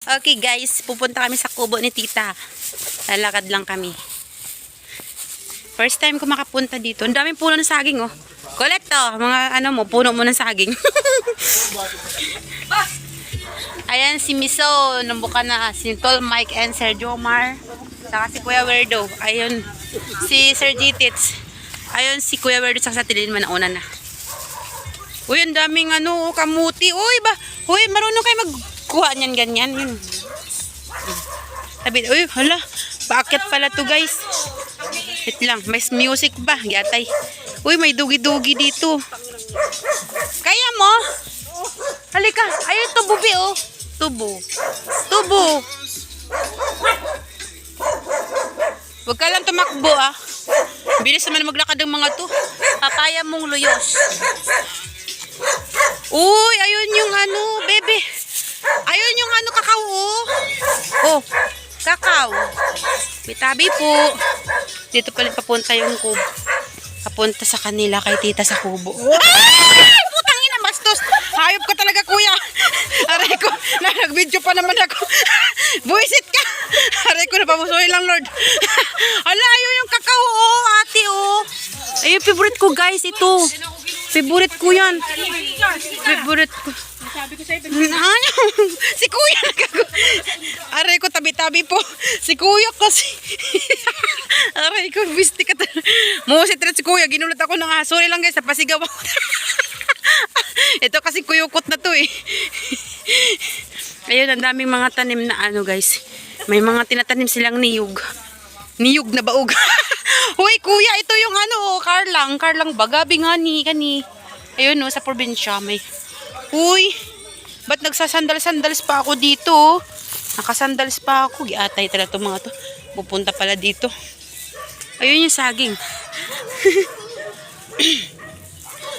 Okay guys, pupunta kami sa kubo ni tita. Lalakad lang kami. First time ko makapunta dito. Ang daming puno ng saging oh. Collect to, mga ano mo, puno mo ng saging. Ayan si Miso, nambuka na. Si Tol Mike and Sir Jomar. Saka si Kuya Werdo. Ayun, si Sir Gitits. Ayun si Kuya Werdo, saka sa Tilin man nauna na. Uy, ang daming ano, kamuti. Uy, uy, marunong kayo magkuha niyan, ganyan. Yun. Sabi, uy, hala, paakyat pala to guys. Wait lang, may music ba? Yatay. Uy, may dugi-dugi dito. Kaya mo? Halika, ayun tubo, bi, oh. Tubo. Tubo. Huwag ka lang tumakbo, ah. Bilis naman maglakad ng mga to. Papaya mong luyos. Uy, ayun yung ano, bebe. Ayun yung ano, kakao, oh. Oh, kakao. Bitabi po. Dito pala papunta yung kubo. Papunta sa kanila kay tita sa kubo. Ay! Putang ina, bastos. Hayop ka talaga, kuya. Aray ko, nag-video pa naman ako. Buisit ka. Aray ko, napamusoy lang, Lord. Ala, ayun yung kakao, oh, ate, oh. Ayun, favorite ko, guys, ito. Favorite ko yan. Favorite ko. Si kuya. Aray ko, tabi-tabi po. Si kuya kasi. Aray ko, bisti ka talaga. Musit rin si kuya. Ginulat ako ng aso. Sorry lang guys, napasigaw ako. Ito kasi kuyukot na to eh. Ayun, ang daming mga tanim na ano guys. May mga tinatanim silang niyog. Niyog na baog. Hoy kuya, ito yung ano, oh, Karlang bagabi nga ni kani. Ayun oh, sa probinsya may. Uy, ba't nagsasandal-sandals pa ako dito? Nakasandals pa ako. Giatay talaga itong mga to. Pupunta pala dito. Ayun yung saging.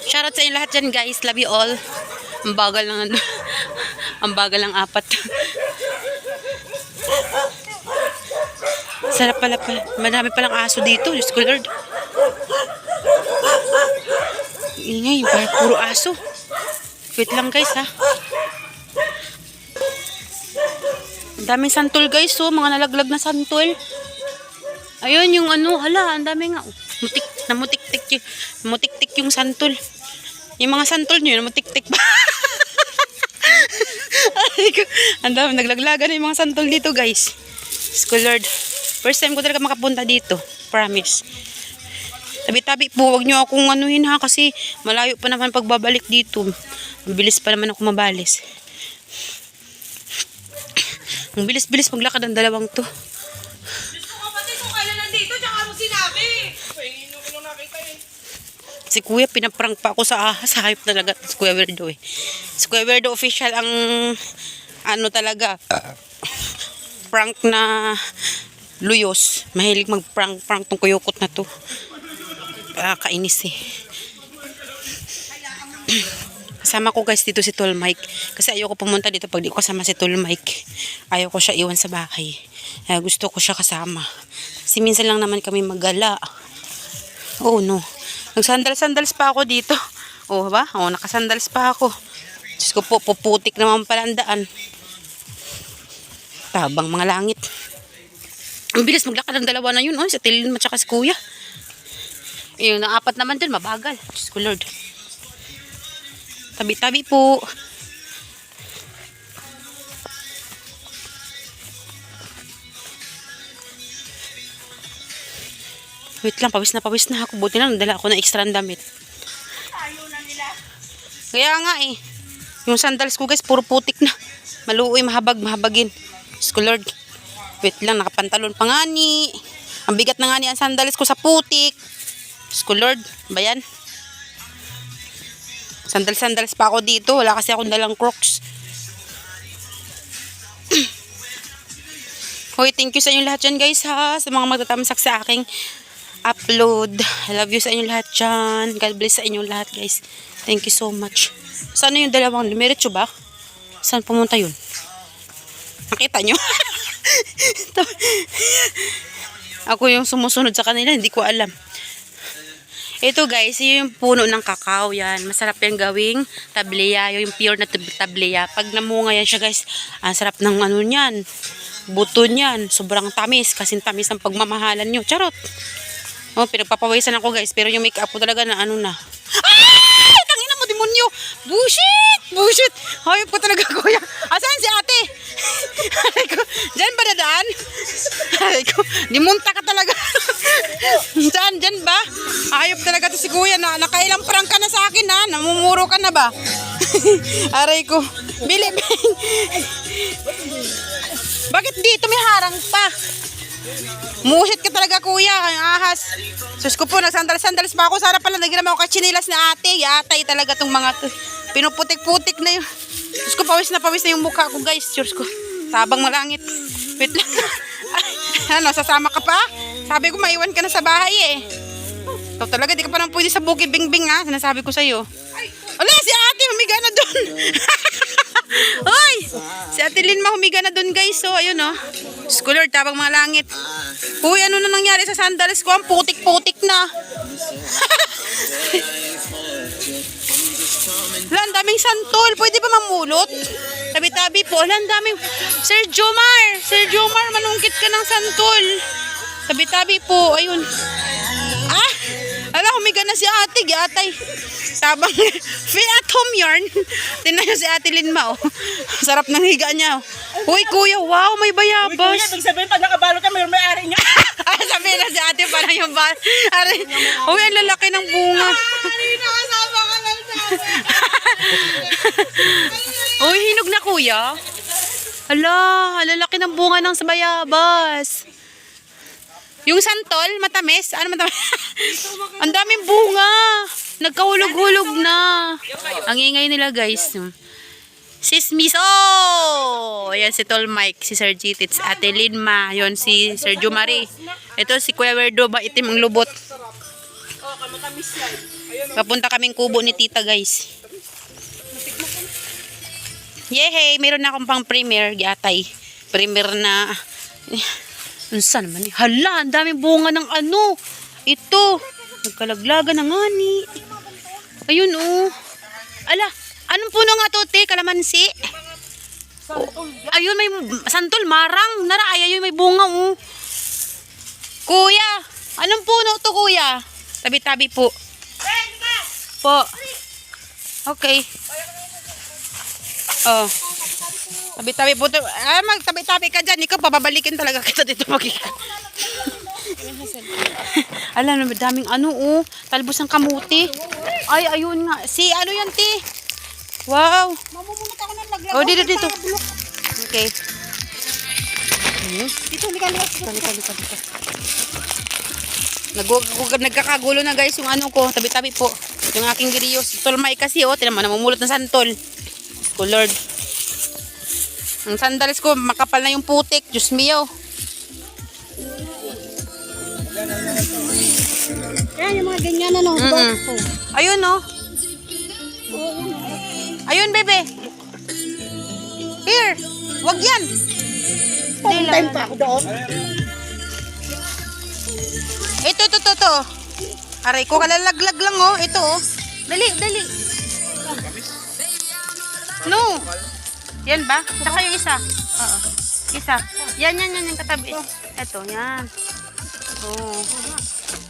Shoutout sa inyo lahat dyan guys. Love you all. Ang bagal lang ano. Ang bagal lang apat. Sarap pala. Madami palang aso dito. Diyos ko Lord. Ingay, puro aso. Wait lang guys ha. Ang daming santol guys oh. Mga nalaglag na santol. Ayun yung ano. Hala, ang dami nga. Namutik-tik yung santol. Yung mga santol nyo, namutik-tik pa. Ang dami, naglaglagan na yung mga santol dito guys. School Lord. First time ko talaga makapunta dito. Promise. Tabi-tabi po, huwag nyo akong anuhin ha. Kasi malayo pa naman pagbabalik dito. Mabilis pa naman ako mabalis. Ang bilis-bilis maglakad ang dalawang to. Si kuya, pinaprank pa ako sa ahas. Hayop talaga. Si Kuya Werdo eh. Si Kuya Werdo official ang ano talaga. Prank na luyos. Mahilig mag-prank tong kuyukot na to. Kainis eh. Kasama ko guys dito si Tol Mike. Kasi ayoko pumunta dito pag di ko kasama si Tol Mike. Ayoko siya iwan sa bahay. Gusto ko siya kasama. Kasi minsan lang naman kami maggala. Oh no. Nagsandals pa ako dito. Oh ba? Oh, nakasandals pa ako. Diyos ko po, puputik naman pala ang daan. Tabang mga langit. Ang bilis maglakad ang dalawa na yun. Oh, sa Tilin at saka si kuya. Yung naapat naman dun, mabagal. Diyos ko Lord. Tabi-tabi po. Wait lang, pawis na ako. Buti lang, dala ako ng extra damit. Ayaw na nila. Kaya nga eh. Yung sandals ko guys, puro putik na. Maluoy, mahabagin. Diyos ko Lord. Wait lang, nakapantalon pa nga ni. Ang bigat na nga ni ang sandals ko sa putik. Diyos ko Lord, ba yan? Sandals pa ako dito. Wala kasi akong dalang Crocs. Hoy, thank you sa inyo lahat dyan guys ha. Sa mga magtatamsak sa aking upload. I love you sa inyo lahat dyan. God bless sa inyo lahat guys. Thank you so much. Saan yung dalawang lumiritso ba? Saan pumunta yun? Nakita nyo? Ako yung sumusunod sa kanila. Hindi ko alam. Ito guys, yun yung puno ng kakao yan. Masarap yung gawing tableya, yung pure na tableya. Pag namunga yan siya guys, ang sarap ng ano niyan. Buto niyan, sobrang tamis. Kasing tamis ng pagmamahalan nyo. Charot! Oh, pinagpapawisan ako guys, pero yung make-up ko talaga na ano na. Ay! Tangina mo, demonyo! Bullshit! Bullshit! Hayop ko talaga, kuya. Asan si ate? Aray ko, dyan ba dadaan? Aray ko, dimunta ka talaga. Saan? Dyan ba? Hayop talaga to si kuya na. Nakailang prank ka na sa akin ha? Namumuro ka na ba? Aray ko. Bili. Bakit dito may harang pa? Mushit ka talaga kuya, ang ahas. Sus ko po, nagsandal-sandalis pa ako. Sana pala naginam ako kachinilas na ate. Yatay talaga tong mga pinuputik-putik na yun. Sus ko, pawis na yung mukha ko guys. Sus ko, tabang malangit. Wait lang. Ano, sasama ka pa? Sabi ko maiwan ka na sa bahay eh. Ikaw talaga, di ka pa nang pwede sa bukid bingbing ha. Sinasabi ko sa'yo. Wala, si ate humiga na dun. Hoy! Si ate Linma humiga na dun guys. So, ayun oh. Scholar, tabang mga langit. Uy, ano na nangyari sa sandals ko? Ang putik-putik na. Wala, ang daming santol. Pwede ba mamulot? Tabi-tabi po. Wala, ang daming... Sir Jomar, manungkit ka ng santol. Tabi-tabi po. Ayun. Ah! Ala, humiga na si ate. Giatay. Tabang feel at home yarn. Tingnan nyo si ate Linma, oh. Sarap ng higa niya, oh. Uy, kuya, wow, may bayabas. Uy, kuya, sabihin pag nakabalot ka, may ari niya. Sabihin na si ate, parang yung bal. Uy, ang lalaki ng bunga. Nakasama ka lang sa Uy, hinog na kuya. Hala, ang lalaki ng bunga ng bayabas. Yung santol, matamis. Ano matamis? Ang daming bunga. Nagkahulog-hulog na. Ang ingay nila guys. Sismiso! Ayan si Tol Mike, si Sir Jitits, Ate Linma. Yun si Sir Jumari. Ito si Kuya Werdo, ba itim ang lubot. Papunta kaming kubo ni tita guys. Yehey! Meron na akong pang premier. Giatay. Premier na... Unsa naman eh? Hala, ang daming bunga ng ano. Ito. Nagkalaglaga na nga ni. Ayun oh. Ala, anong puno nga to, te? Kalamansi? Ayun, may santol, marang. Nara, ayun, may bunga oh. Kuya, anong puno to, kuya? Tabi-tabi po. Po. Okay. Oh. Tabi-tabi po. Magtabi-tabi ka dyan. Ikaw, papabalikin talaga kita dito magkita. Alam na, daming ano, oh. Talbos ng kamuti. Ay, ayun nga. Si, ano yan, ti? Wow. Mamumunot ako ng laglag. Oh, dito. Okay. Dito, likan. Nagkakagulo na guys yung ano ko. Tabi-tabi po. Yung aking girios. Tolmay kasi, oh. Tinan mo, namumulot ng santol. Oh, Lord. Ang sandals ko, makapal na yung putik. Diyos mio. Yan, yung mga ganyan na, no? Ayun, oh. Ayun, bebe. Here. Wag yan. Time pa ako doon. Ito. Aray ko, kalalaglag lang, oh. Ito, oh. Dali. No. Yan ba? Saka yung isa. Oo. Isa. Yan yung katabi. Ito, yan. Oo.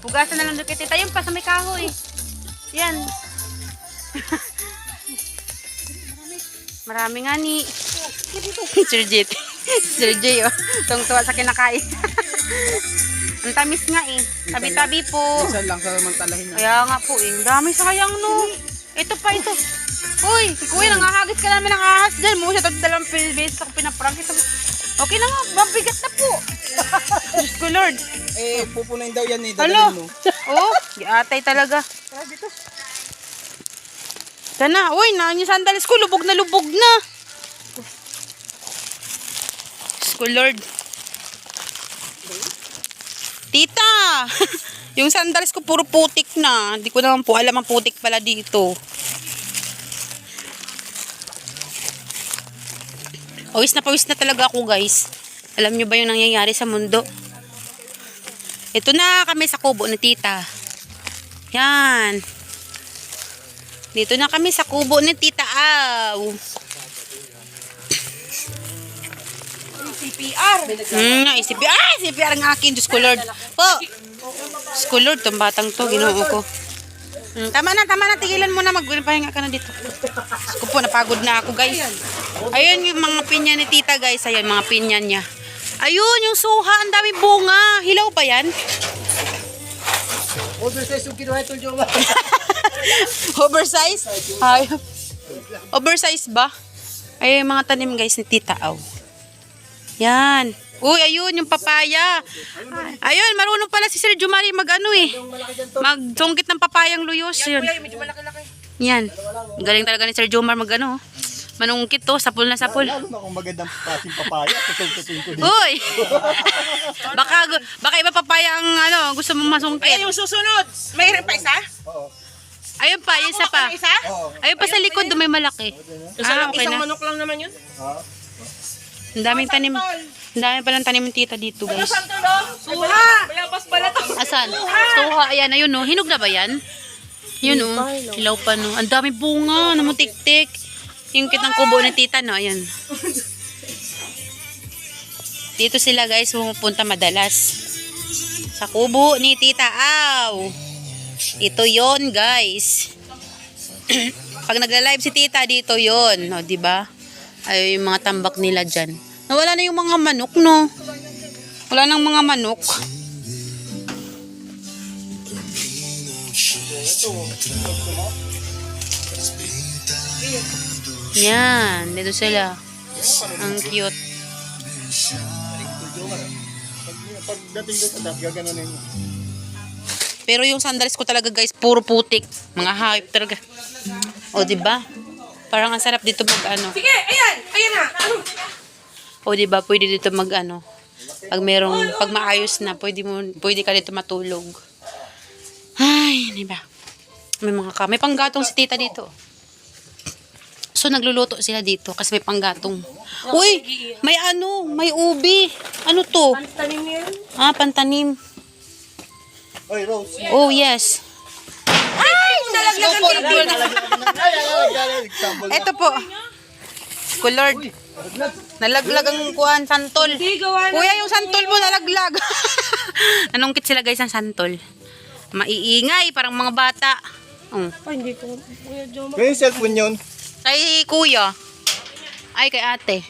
Hugasan na lang doon kay tita. Yan pa sa may kahoy. Yan. Marami nga ni. Sir J. Sir J, oh. Tungtuwa sa kinakain. Ang tamis nga eh. Tabi-tabi po. Minsan lang sa mantalahin niya. Kaya nga po eh. Ang dami sayang no. Ito pa ito. Uy, kuya, nangahagis ka namin ng ahas dyan. Muna siya dalawang beses ako pinaprank. Okay na nga, mabigat na po. Diyos ko Lord. Eh, pupunayin daw yan eh. Halo. Dadalhin mo. Oh, giatay talaga. Sana, uy, yung sandalis ko, lubog na. Diyos ko Lord. Tita! Yung sandalis ko puro putik na. Hindi ko naman po alam ang putik pala dito. Pawis na talaga ako guys. Alam nyo ba yung nangyayari sa mundo? Ito na kami sa kubo ni tita. Yan. Dito na kami sa kubo ni Tita Aw. CPR. CPR. CPR ang akin. Diyos ko Lord. Po. Diyos ko Lord, itong batang to. Ginoo ko. Tama na. Tigilan mo na. Magpahinga ka na dito. Diyos ko po, napagod na ako guys. Ayun yung mga pinya ni Tita guys. Ayun, mga pinya niya. Ayun, yung suha. Ang daming bunga. Hilaw pa yan? Oversize yung kinuha ito, Joma. Oversize? Ay. Oversize ba? Ay, mga tanim guys ni Tita Aw. Yan. Uy, ayun, yung papaya. Ayun, marunong pala si Sir Jumari magsungkit ng papayang luyos. Yun. Yan. Galing talaga ni Sir Jumar manungkit to, sapul na sapul. Lalo na kung magandang pating papaya. Tutul-tutul ko dito. Uy! baka iba papaya ang gusto mong masungkit. Ay, yung susunod. Mayroon pa isa? Oo. Ayun pa, isa pa. Isa? Oo. Ayun pa sa likod, may malaki. Okay Isang na. manok lang naman yun. Ang daming tanim. Ang dami palang tanim ng tita dito, guys. Suha! Mayabas pala to. Asan? Suha, ayan, ayun, no. Hinog na ba yan? Yun, no. Hilaw pa, no. Ang dami bunga, namutik-tik. Yung kitang kubo ng tita, no. Ayan. Dito sila, guys, pumupunta madalas. Sa kubo ni Tita Aw. Ito yon guys. Pag nagla-live si tita, dito yon, no, diba? Ay, yung mga tambak nila dyan. Nawala na yung mga manok, no? Wala nang mga manok. Yan, dito sila. Ang cute. Pagdating doon sa taas, gaganunin mo. Pero yung sandals ko talaga, guys, puro putik. Mga hype talaga. O, diba? Parang ang sarap dito Sige, ayan! Ayan na! O, diba? Pwede dito pag maayos na, pwede ka dito matulog. Ay, diba? May panggatong si tita dito. So, nagluluto sila dito kasi may panggatong. Uy! May ubi. Ano to? Pantanim yan. Pantanim. Oy, Rose. Oh, yes. Ay! Nalaglag ang Pilipina. Ito po. Lord. Nalaglag ang kuhan, santol. Kuya, yung santol mo nalaglag. Nanungkit sila guys ang santol. Maiingay, parang mga bata. Ay, hindi ko. Kuya Joma. Kaya yung cellphone yun. Kay kuya. Ay, kay ate.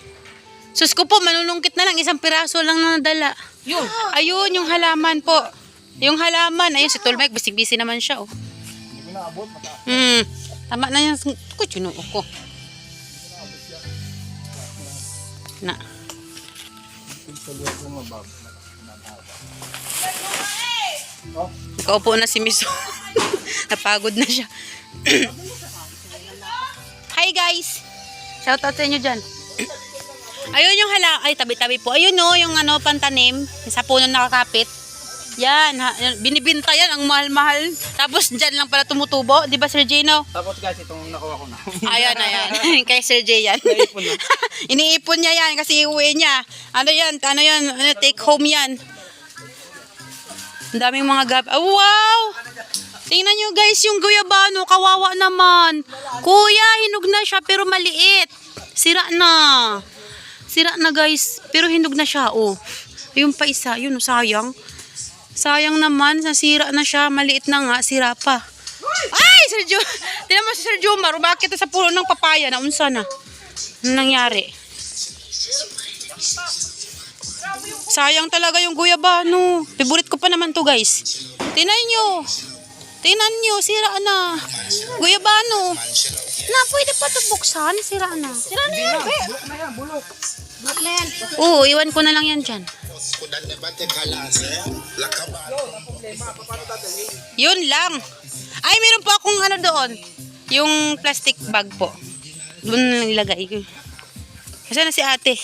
Sus ko po, manunungkit na lang. Isang piraso lang na nadala. Yun. Ayun, yung halaman po. Yung halaman. Ayun, si Tolmike, bisig-bisi naman siya, oh. Hindi ko naabot. Tama na yan. Kuchuno ko. Na. Nakaupo na si Miso. Napagod na siya. Hi guys! Shout out sa inyo dyan. Ayun yung ay tabi-tabi po. Ayun no, yung pantanim. Sa puno nakakapit. Yan, binibinta yan, ang mahal-mahal. Tapos dyan lang pala tumutubo. Di ba Sir Gino? Tapos guys, itong nakuha ko na. Ayan. Kay Sir J yan. Naipon na. Iniipon niya yan kasi iuwi niya. Ano yan? Take home yan. Ang daming mga wow! Tingnan nyo guys, yung guyabano, kawawa naman. Kuya, hinog na siya pero maliit. Sira na guys, pero hinog na siya, oh. Yung pa isa, yun, sayang. Sayang naman, nasira na siya, maliit na nga, sira pa. Ay, tingnan mo si Sir Jomar, bakit sa puno ng papaya, naunsa na? Ano nangyari? Sayang talaga yung guyabano. Favorite ko pa naman to guys. Tingnan nyo, sira na. Guyabano. Pwede pa ito buksan, sira na. Sira na yan. Bulok na yan, bulok. Bulok na yan. Oo, iwan ko na lang yan dyan. Yun lang. Ay, meron po akong doon. Yung plastic bag po. Doon nilagay. Kasi na si ate.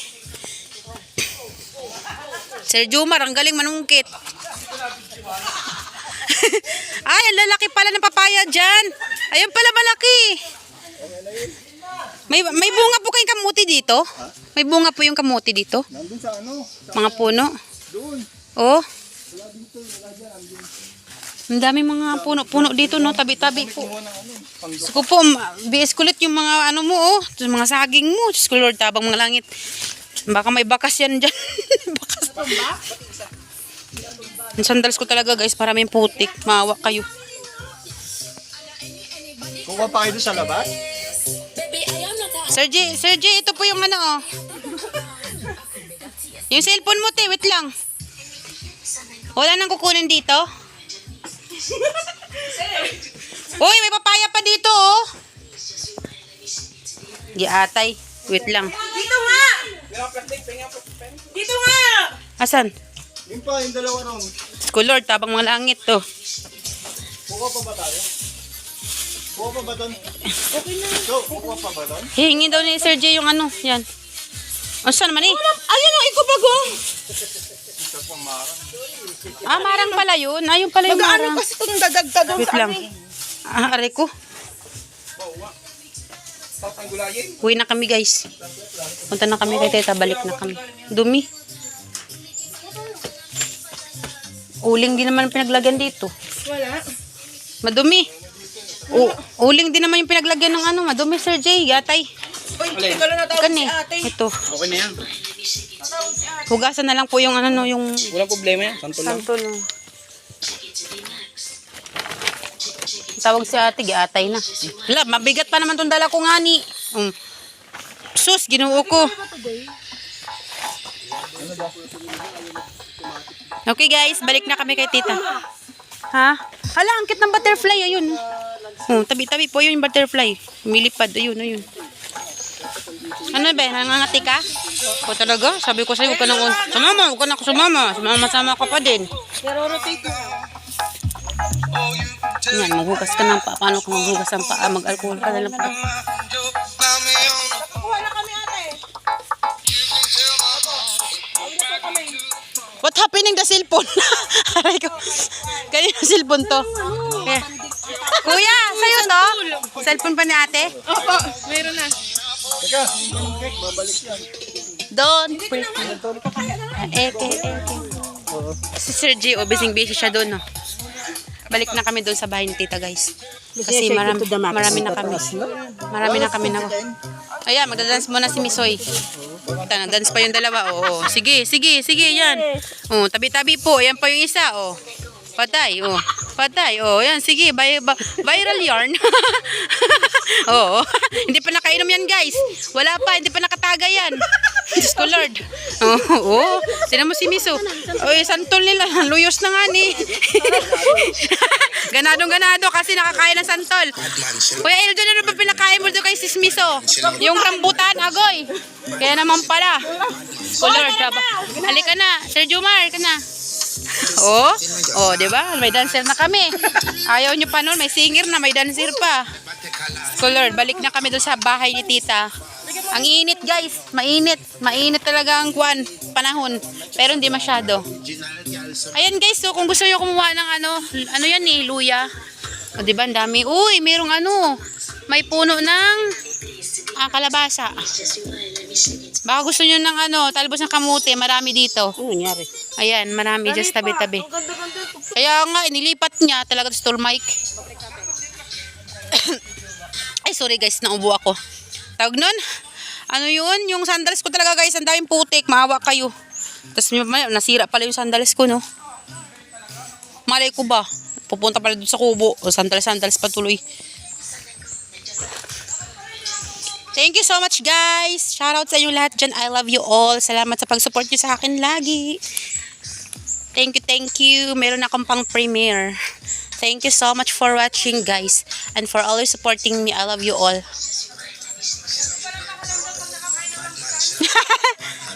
Sir Jomar, ang galing manungkit. Ay, ang lalaki pala ng papaya dyan. Ayun pala malaki. May bunga po kayong kamuti dito? May bunga po yung kamuti dito? Nandun sa Mga puno? Doon. Oh. Wala dito, wala dyan, andun. Ang dami mga puno-puno dito, no? Tabi-tabi po. Diyos ko po, biis kulit yung mga ano mo, oh. Mga saging mo. Diyos ko, Lord, tabang mga langit. Baka may bakas yan dyan. Bakas. Yung sandals ko talaga, guys, para may putik. Maawa kayo. Kuha pa kayo doon sa labas? Sir J, ito po yung ano, oh. Yung cellphone mo, te, wait lang. Wala nang kukunin dito? Uy, may papaya pa dito, oh. Di atay. Wait lang. Dito nga! Dito nga! Asan? Yung pa, yung dalawa ron. Diyos ko, Lord, tabang mga langit, to. Kuha pa ba tayo? Kuha pa ba doon? Okay na. So, kuha pa ba doon? Hihingi daw ni Sir J yung ano, yan. O, saan naman eh? Ayun ang ikubagong! Ito pa marang. Ah, marang pala yun. Ayun pala yung marang. Mag-ano kasi itong dadagta doon Wait sa lang. amin. Ah, aray ko. Uwi na kami, guys. Punta na kami kay teta. Balik na kami. Dumi. Uling din naman pinaglagyan dito. Wala. Madumi. Uling din naman yung pinaglagyan ng ano. Madumi, Sir J. Yatay. Uy, ikaw lang natawag Kani. si ate. Ito. Okay na yan. Hugasan na lang po yung ano, no, yung Walang problema yan. Santol lang. santol. Tawag si ate, giatay na. Wala, mabigat pa naman tong dala ko nga ni. Sus, ginuo ko. Okay guys, balik na kami kay tita. Ha? Hala, ang cute ng butterfly, ayun. Tabi-tabi po yung butterfly. Lumilipad, ayun, ayun. Ano ba, nangangati ka? O talaga? Sabi ko sa'yo, huwag ka nang sumama, huwag ka nang sumama. Sumama-sama ka pa din. Pero rotate mo. Yan, maghugas ka ng paa. Paano ka maghugas ng paa? Mag-alcohol ka na lang pa. Kuha na kami ate. What happening the cellphone? Aray ko. Kanina cellphone to. Eh. Kuya, sa'yo to? Cellphone pa ni ate? Opo, meron na. Teka, yung cake, babalik yan. Doon. Eke. Si Sir G, busy siya doon, no? Balik na kami doon sa bahay ni tita, guys. Kasi marami na kami. Marami na kami na. Ayan, magdadance muna si Misoy. Nag-dance pa yung dalawa. Oo. Sige, yan. Oh, tabi-tabi po. Ayan pa yung isa, oh. Patay, oh. Patay, oh. Yan, sige. Viral yarn. Oo. Hindi pa nakainom yan, guys. Wala pa, hindi pa nakataga yan. Diyos ko, Lord. Oo. Tinan mo si Miso. Oy, santol nila. Luyos na nga ni. Ganadong-ganado kasi nakakain ng santol. Kuya Eldon, ano ba pinakain mo doon kay Sis Miso? Yung rambutan, agoy. Kaya naman pala. Oh, Lord. Halika na. Sir Jumar, ka na. Oh, 'di ba? May dancer na kami. Ayaw nyo pa noon, may singer na, may dancer pa. So Lord, balik na kami doon sa bahay ni tita. Ang init, guys. Mainit talaga ang panahon. Pero hindi masyado. Ayan, guys, so kung gusto niyo kumuha ng ano yan eh, luya. O, 'di ba? Ang dami. Uy, merong may puno ng kalabasa. Baka gusto niyo ng talbos ng kamote, marami dito. Ano nangyari? Ayan, marami dyan sa tabi-tabi. Kaya nga, inilipat niya talaga to store mic. Ay, sorry guys, naubo ako. Tawag nun, ano yun? Yung sandals ko talaga guys, ang daming putik, maawa kayo. Tapos nasira pala yung sandals ko, no? Malay ko ba? Pupunta pala dun sa kubo. O sandals patuloy. Thank you so much guys. Shoutout sa inyo lahat dyan. I love you all. Salamat sa pag-support nyo sa akin lagi. Thank you. Meron akong pang premiere. Thank you so much for watching guys. And for always supporting me. I love you all.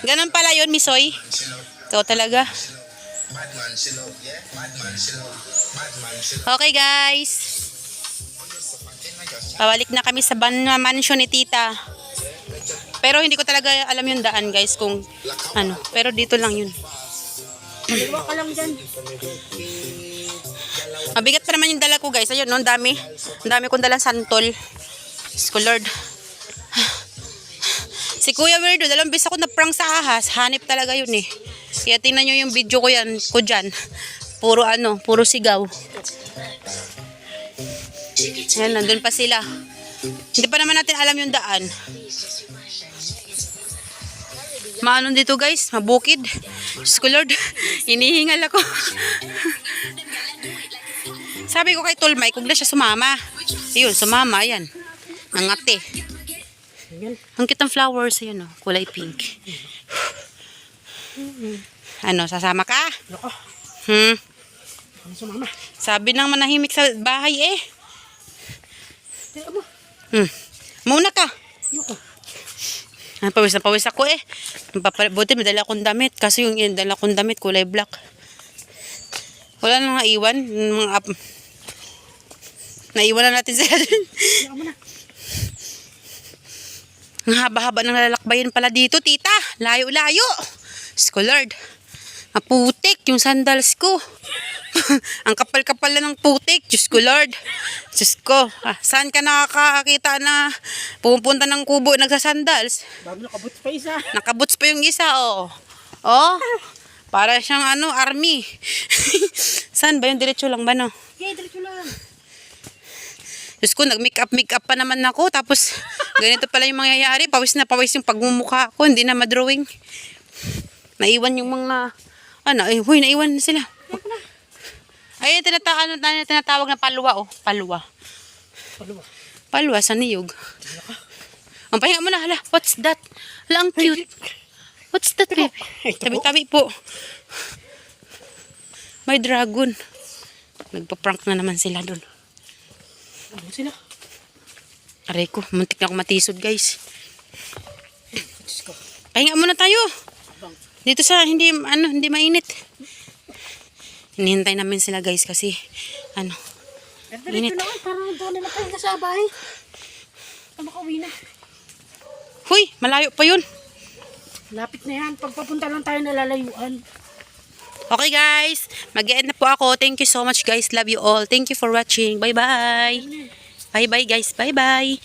Ganun pala yun, Misoy. Ikaw talaga. Okay guys. Pabalik na kami sa mansion ni tita. Pero hindi ko talaga alam yung daan guys kung ano. Pero dito lang yun. Iwa ka lang dyan. Mabigat pa naman yung dala ko guys. Ayun, no, ang dami. Ang dami kong dalang santol. Diyos ko, Lord. Si Kuya Weirdo, dalawang beses ako na-prank sa ahas. Hanip talaga yun eh. Kaya tingnan nyo yung video ko dyan. Puro sigaw. Ayan, nandun pa sila. Hindi pa naman natin alam yung daan. Maano dito guys, mabukid. Diyos ko Lord, hinihingal ako. Sabi ko kay Tulmay, kung na siya sumama. Ayun, sumama, yan. Nangati. Ang cute ng flowers, ayun oh, kulay pink. Ano, sasama ka? Sumama. Sabi nang manahimik sa bahay eh. Muna ka. Pawis na pawis ako eh. Buti madala akong damit. Kasi yung dala kong damit kulay black. Wala nang naiwan. Naiwan na natin sila dun. Ang haba-haba ng lalakbayin pala dito, tita. Layo-layo. Diyos ko, Lord. Maputik yung sandals ko. Ang kapal-kapal na ng putik. Diyos ko, Lord. Diyos ko. Saan ka nakakakita na pupunta ng kubo nagsasandals? Bago nakabuts pa isa. Nakabuts pa yung isa, oh. Oh. Para siyang army. Saan ba yung diretso lang ba, no? Okay, diretso lang. Diyos ko, nag-make up pa naman ako. Tapos, ganito pala yung mangyayari. Pawis na pawis yung pagmumukha ko. Hindi na madrawing. Naiwan yung mga, huy, naiwan na sila. Ayun, tinatawag na palwa, oh. Palwa. Palwa sa niyog. Ang pahinga mo na, hala, what's that? Hala, ang cute. What's that, baby? Tabi-tabi po. May dragon. Nagpa-prank na naman sila dun. Ano sila? Aray ko, muntik na ako matisod, guys. Pahinga muna tayo. Dito sa hindi mainit. Hinihintay namin sila, guys, kasi init. Diretso lang, parang doon na pahinga sa bahay. Makauwi na. Huy, malayo pa yun. Lapit na yan. Pagpapunta lang tayo nalalayuan. Okay, guys. Mag-end na po ako. Thank you so much, guys. Love you all. Thank you for watching. Bye-bye. Bye-bye, guys. Bye-bye.